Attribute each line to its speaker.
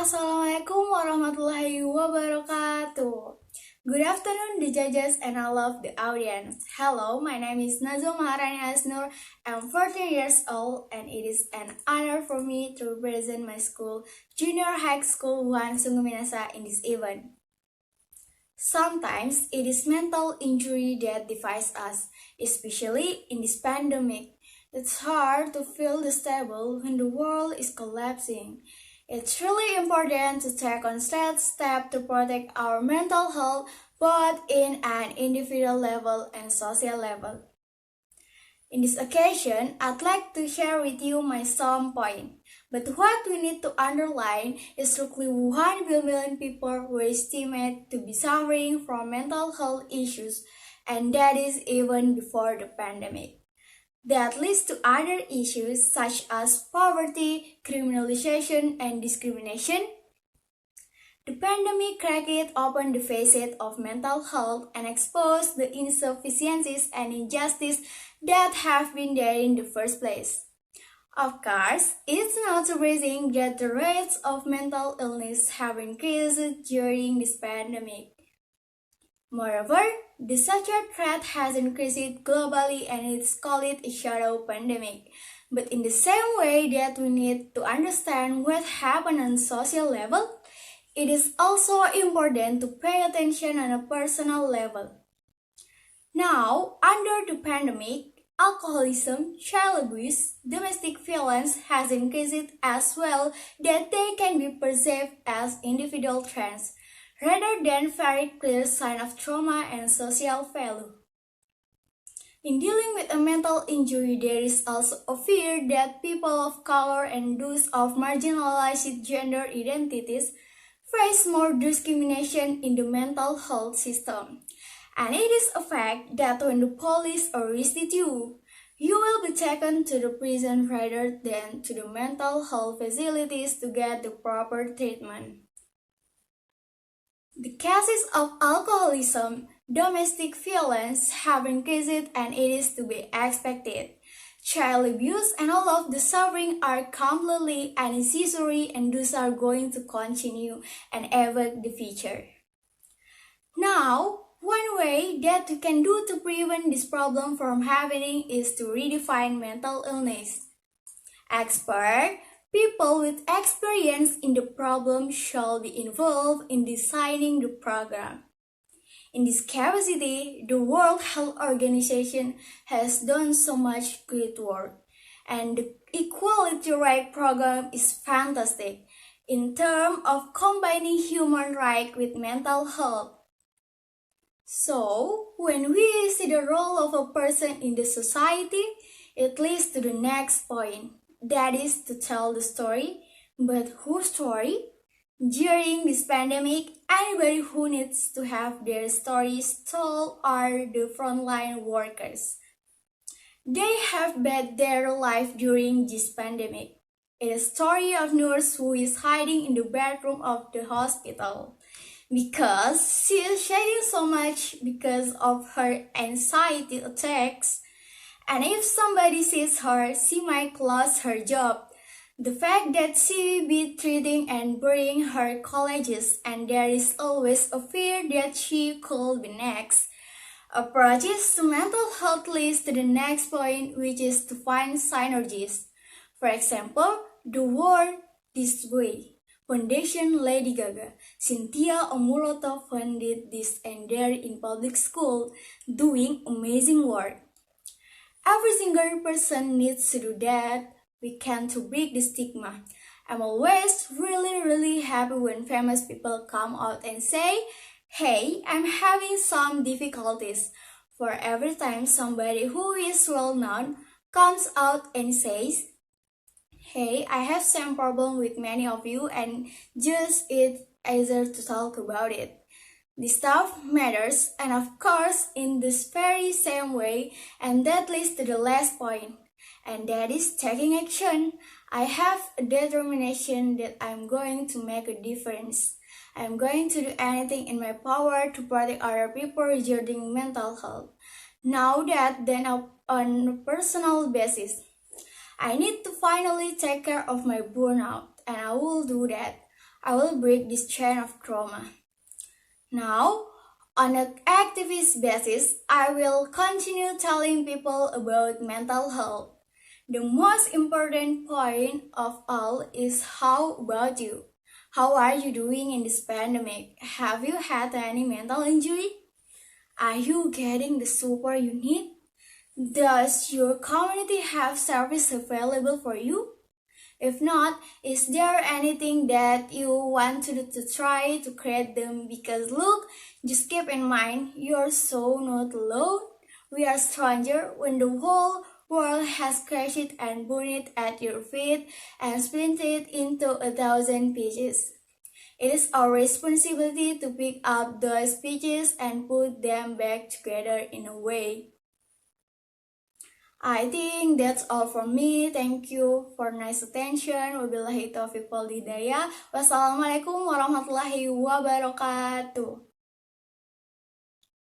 Speaker 1: Assalamualaikum warahmatullahi wabarakatuh. Good afternoon, the judges, and I love the audience. Hello, my name is Nazwa Maharani Asnur. I'm 14 years old, and it is an honor for me to represent my school, Junior High School 1 SUNGGUMINASA, in this event. Sometimes it is mental injury that divides us, especially in this pandemic. It's hard to feel stable when the world is collapsing. It's really important to take constant steps to protect our mental health both in an individual level and social level. In this occasion, I'd like to share with you my some point. But what we need to underline is roughly 1 billion people were estimated to be suffering from mental health issues, and that is even before the pandemic. That leads to other issues such as poverty, criminalization, and discrimination. The pandemic cracked open the facade of mental health and exposed the insufficiencies and injustice that have been there in the first place. Of course, it's not surprising that the rates of mental illness have increased during this pandemic. Moreover, the social threat has increased globally and it's called a shadow pandemic. But in the same way that we need to understand what happened on social level, it is also important to pay attention on a personal level. Now, under the pandemic, alcoholism, child abuse, domestic violence has increased as well that they can be perceived as individual trends, rather than very clear sign of trauma and social value. In dealing with a mental injury, there is also a fear that people of color and those of marginalized gender identities face more discrimination in the mental health system. And it is a fact that when the police arrested you, you will be taken to the prison rather than to the mental health facilities to get the proper treatment. The cases of alcoholism, domestic violence have increased and it is to be expected. Child abuse and all of the suffering are completely unnecessary and those are going to continue and affect the future. Now, one way that we can do to prevent this problem from happening is to redefine mental illness. Experts, people with experience in the problem shall be involved in designing the program. In this capacity, the World Health Organization has done so much great work, and the Equality Right program is fantastic in terms of combining human rights with mental health. So, when we see the role of a person in the society, it leads to the next point. That is to tell the story, but whose story? During this pandemic, anybody who needs to have their stories told are the frontline workers. They have bet their life during this pandemic. It is a story of nurse who is hiding in the bathroom of the hospital because she is shedding so much because of her anxiety attacks. And if somebody sees her, she might lose her job. The fact that she be treating and burying her colleagues and there is always a fear that she could be next. Approaches to mental health leads to the next point, which is to find synergies. For example, the word This Way Foundation Lady Gaga, Cynthia Omuloto funded this and they're in public school doing amazing work. Every single person needs to do that. We can to break the stigma. I'm always really happy when famous people come out and say, hey, I'm having some difficulties. For every time somebody who is well known comes out and says, hey, I have some problem with many of you and just it's easier to talk about it. This stuff matters and of course in this very same way, and that leads to the last point. And that is taking action. I have a determination that I'm going to make a difference. I'm going to do anything in my power to protect other people regarding mental health. Now that then on a personal basis, I need to finally take care of my burnout and I will do that. I will break this chain of trauma. Now, on an activist basis, I will continue telling people about mental health. The most important point of all is how about you? How are you doing in this pandemic? Have you had any mental injury? Are you getting the support you need? Does your community have service available for you? If not, is there anything that you want to do to try to create them? Because look, just keep in mind, you're so not alone. We are strangers when the whole world has crashed and burned at your feet and splintered into 1,000 pieces. It is our responsibility to pick up those pieces and put them back together in a way. I think that's all from me. Thank you for nice attention. Wabillahi taufiq wal hidayah. Wassalamualaikum warahmatullahi wabarakatuh.